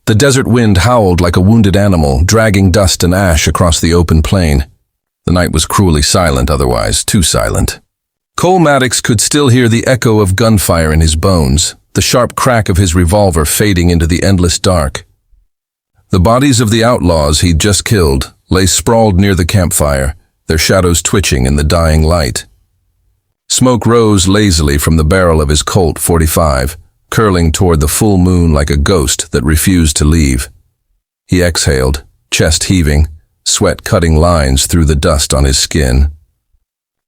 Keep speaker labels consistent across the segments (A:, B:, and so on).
A: The desert wind howled like a wounded animal, dragging dust and ash across the open plain. The night was cruelly silent otherwise, too silent. Cole Maddox could still hear the echo of gunfire in his bones, the sharp crack of his revolver fading into the endless dark. The bodies of the outlaws he'd just killed lay sprawled near the campfire, their shadows twitching in the dying light. Smoke rose lazily from the barrel of his Colt .45, curling toward the full moon like a ghost that refused to leave. He exhaled, chest heaving, sweat cutting lines through the dust on his skin.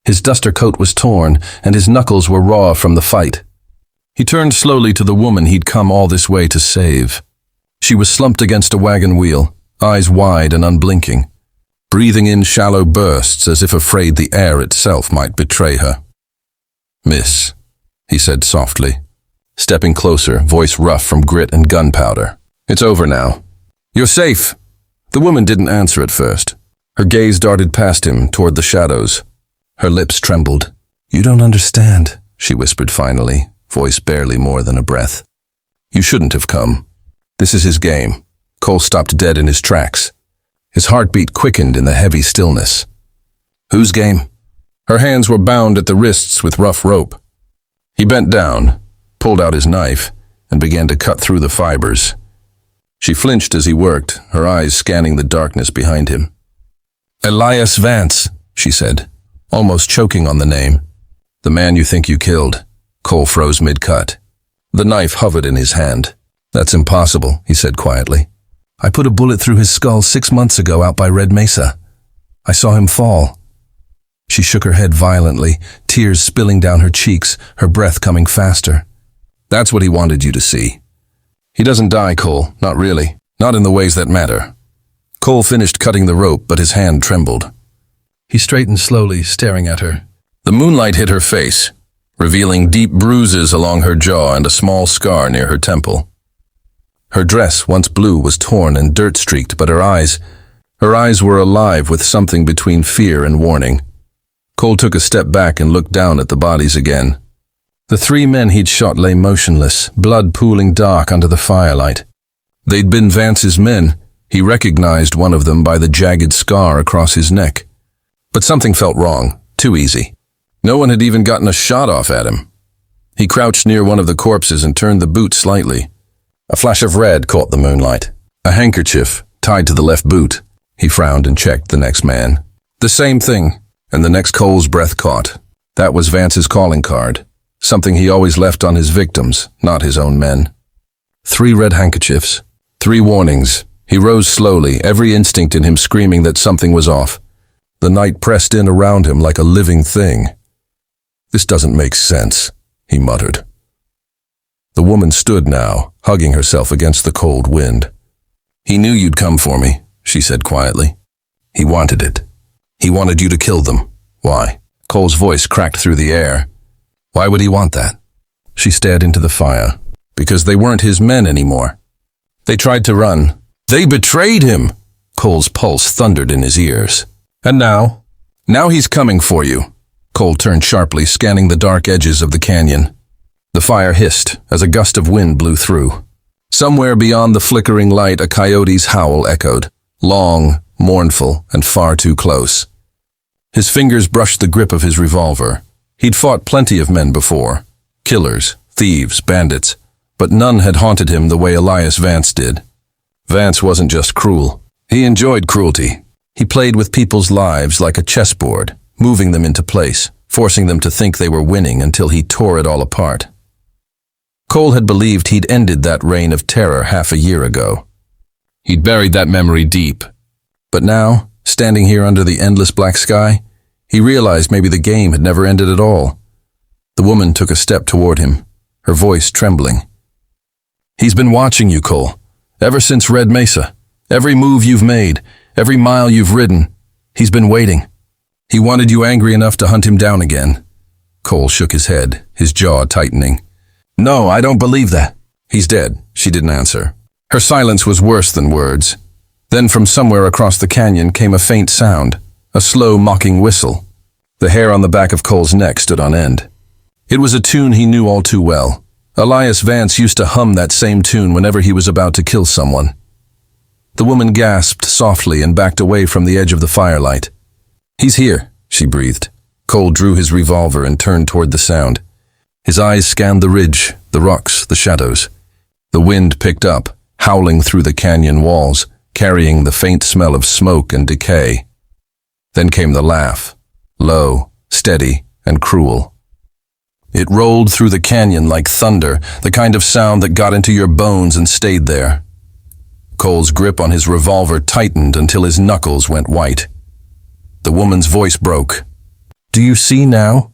A: His duster coat was torn, and his knuckles were raw from the fight. He turned slowly to the woman he'd come all this way to save. She was slumped against a wagon wheel, eyes wide and unblinking, breathing in shallow bursts as if afraid the air itself might betray her. "Miss," he said softly, stepping closer, voice rough from grit and gunpowder. "It's over now. You're safe." The woman didn't answer at first. Her gaze darted past him toward the shadows. Her lips trembled. "You don't understand," she whispered finally, voice barely more than a breath. "You shouldn't have come. This is his game." Cole stopped dead in his tracks. His heartbeat quickened in the heavy stillness. "Whose game?" Her hands were bound at the wrists with rough rope. He bent down, pulled out his knife, and began to cut through the fibers. She flinched as he worked, her eyes scanning the darkness behind him. "Elias Vance," she said, almost choking on the name. "The man you think you killed." Cole froze mid-cut. The knife hovered in his hand. "That's impossible," he said quietly. "I put a bullet through his skull 6 months ago out by Red Mesa. I saw him fall." She shook her head violently, tears spilling down her cheeks, her breath coming faster. "That's what he wanted you to see. He doesn't die, Cole, not really, not in the ways that matter." Cole finished cutting the rope, but his hand trembled. He straightened slowly, staring at her. The moonlight hit her face, revealing deep bruises along her jaw and a small scar near her temple. Her dress, once blue, was torn and dirt-streaked, but her eyes were alive with something between fear and warning. Cole took a step back and looked down at the bodies again. The 3 men he'd shot lay motionless, blood pooling dark under the firelight. They'd been Vance's men. He recognized one of them by the jagged scar across his neck. But something felt wrong, too easy. No one had even gotten a shot off at him. He crouched near one of the corpses and turned the boot slightly. A flash of red caught the moonlight. A handkerchief tied to the left boot. He frowned and checked the next man. The same thing, and the next Cole's breath caught. That was Vance's calling card. Something he always left on his victims, not his own men. 3 red handkerchiefs. 3 warnings. He rose slowly, every instinct in him screaming that something was off. The night pressed in around him like a living thing. "This doesn't make sense," he muttered. The woman stood now, hugging herself against the cold wind. "He knew you'd come for me," she said quietly. "He wanted it. He wanted you to kill them. Why?" Cole's voice cracked through the air. "Why would he want that?" She stared into the fire. "Because they weren't his men anymore. They tried to run. They betrayed him!" Cole's pulse thundered in his ears. "And now? Now he's coming for you." Cole turned sharply, scanning the dark edges of the canyon. The fire hissed as a gust of wind blew through. Somewhere beyond the flickering light, a coyote's howl echoed, long, mournful, and far too close. His fingers brushed the grip of his revolver. He'd fought plenty of men before, killers, thieves, bandits, but none had haunted him the way Elias Vance did. Vance wasn't just cruel. He enjoyed cruelty. He played with people's lives like a chessboard, moving them into place, forcing them to think they were winning until he tore it all apart. Cole had believed he'd ended that reign of terror half a year ago. He'd buried that memory deep. But now, standing here under the endless black sky, he realized maybe the game had never ended at all. The woman took a step toward him, her voice trembling. "He's been watching you, Cole, ever since Red Mesa. Every move you've made, every mile you've ridden, he's been waiting. He wanted you angry enough to hunt him down again." Cole shook his head, his jaw tightening. "No, I don't believe that." "He's dead," she didn't answer. Her silence was worse than words. Then from somewhere across the canyon came a faint sound, a slow, mocking whistle. The hair on the back of Cole's neck stood on end. It was a tune he knew all too well, Elias Vance used to hum that same tune whenever he was about to kill someone. The woman gasped softly and backed away from the edge of the firelight. "He's here," she breathed. Cole drew his revolver and turned toward the sound. His eyes scanned the ridge, the rocks, the shadows. The wind picked up, howling through the canyon walls, carrying the faint smell of smoke and decay. Then came the laugh, low, steady, and cruel. It rolled through the canyon like thunder, the kind of sound that got into your bones and stayed there. Cole's grip on his revolver tightened until his knuckles went white. The woman's voice broke. "Do you see now?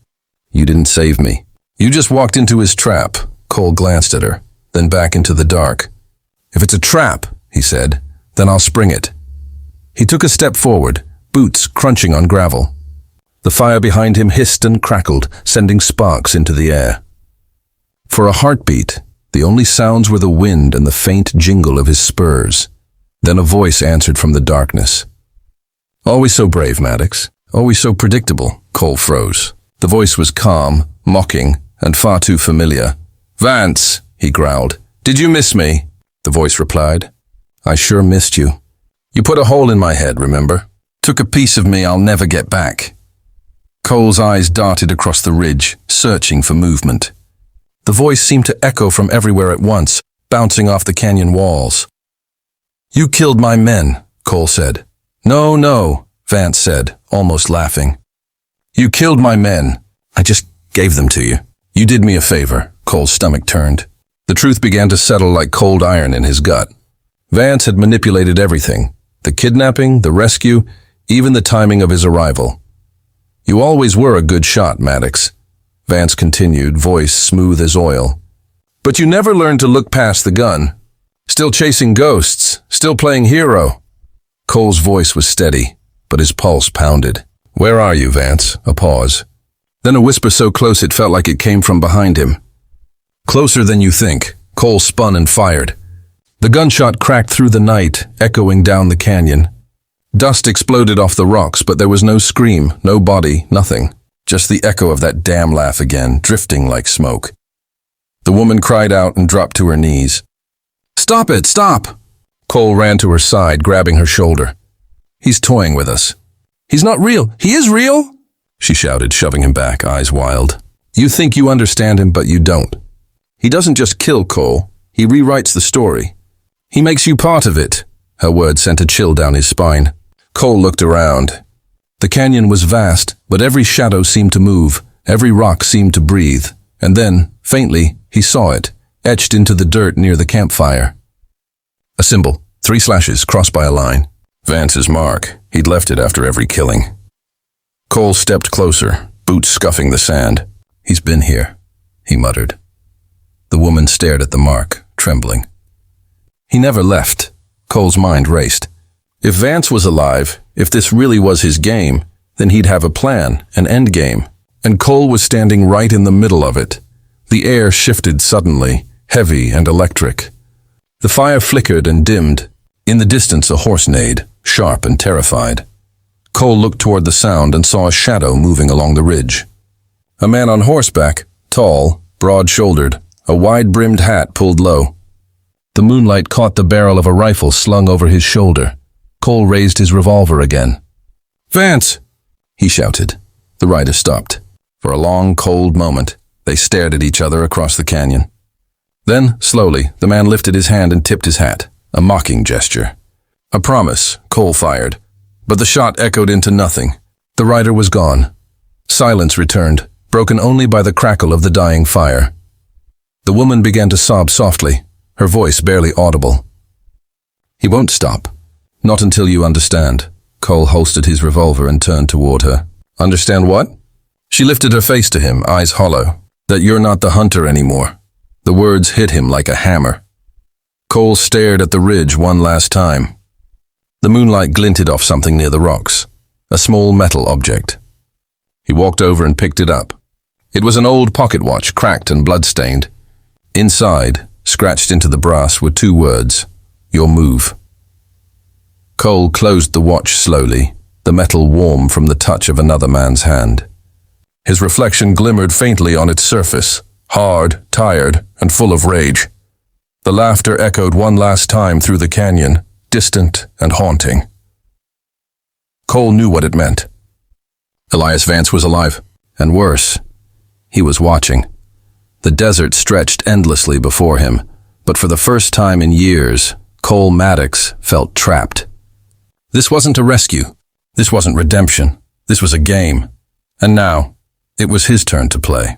A: You didn't save me. You just walked into his trap." Cole glanced at her, then back into the dark. "If it's a trap," he said, "then I'll spring it." He took a step forward, boots crunching on gravel. The fire behind him hissed and crackled, sending sparks into the air. For a heartbeat, the only sounds were the wind and the faint jingle of his spurs. Then a voice answered from the darkness. "Always so brave, Maddox. Always so predictable." Cole froze. The voice was calm, mocking, and far too familiar. "Vance," he growled. "Did you miss me?" The voice replied. "I sure missed you. You put a hole in my head, remember? Took a piece of me I'll never get back." Cole's eyes darted across the ridge, searching for movement. The voice seemed to echo from everywhere at once, bouncing off the canyon walls. "You killed my men," Cole said. "No, no," Vance said, almost laughing. "You killed my men. I just gave them to you. You did me a favor." Cole's stomach turned. The truth began to settle like cold iron in his gut. Vance had manipulated everything. The kidnapping, the rescue, even the timing of his arrival. "You always were a good shot, Maddox," Vance continued, voice smooth as oil. "But you never learned to look past the gun. Still chasing ghosts, still playing hero." Cole's voice was steady, but his pulse pounded. "Where are you, Vance?" A pause. Then a whisper so close it felt like it came from behind him. "Closer than you think." Cole spun and fired. The gunshot cracked through the night, echoing down the canyon. Dust exploded off the rocks, but there was no scream, no body, nothing. Just the echo of that damn laugh again, drifting like smoke. The woman cried out and dropped to her knees. "Stop it, stop!" Cole ran to her side, grabbing her shoulder. "He's toying with us." "He's not real. He is real!" she shouted, shoving him back, eyes wild. "You think you understand him, but you don't. He doesn't just kill Cole. He rewrites the story. He makes you part of it." Her words sent a chill down his spine. Cole looked around. The canyon was vast, but every shadow seemed to move, every rock seemed to breathe. And then, faintly, he saw it, etched into the dirt near the campfire. A symbol, 3 slashes crossed by a line. Vance's mark. He'd left it after every killing. Cole stepped closer, boots scuffing the sand. "He's been here," he muttered. The woman stared at the mark, trembling. "He never left." Cole's mind raced. If Vance was alive, if this really was his game, then he'd have a plan, an end game. And Cole was standing right in the middle of it. The air shifted suddenly, heavy and electric. The fire flickered and dimmed. In the distance a horse neighed, sharp and terrified. Cole looked toward the sound and saw a shadow moving along the ridge. A man on horseback, tall, broad-shouldered, a wide-brimmed hat pulled low. The moonlight caught the barrel of a rifle slung over his shoulder. Cole raised his revolver again. "Vance!" he shouted. The rider stopped. For a long, cold moment, they stared at each other across the canyon. Then, slowly, the man lifted his hand and tipped his hat, a mocking gesture. A promise, Cole fired. But the shot echoed into nothing. The rider was gone. Silence returned, broken only by the crackle of the dying fire. The woman began to sob softly, her voice barely audible. "He won't stop. Not until you understand." Cole holstered his revolver and turned toward her. "Understand what?" She lifted her face to him, eyes hollow. "That you're not the hunter anymore." The words hit him like a hammer. Cole stared at the ridge one last time. The moonlight glinted off something near the rocks, a small metal object. He walked over and picked it up. It was an old pocket watch, cracked and blood-stained. Inside, scratched into the brass, were 2 words, "Your move." Cole closed the watch slowly, the metal warm from the touch of another man's hand. His reflection glimmered faintly on its surface, hard, tired, and full of rage. The laughter echoed one last time through the canyon, distant and haunting. Cole knew what it meant. Elias Vance was alive, and worse, he was watching. The desert stretched endlessly before him, but for the first time in years, Cole Maddox felt trapped. This wasn't a rescue. This wasn't redemption. This was a game. And now, it was his turn to play.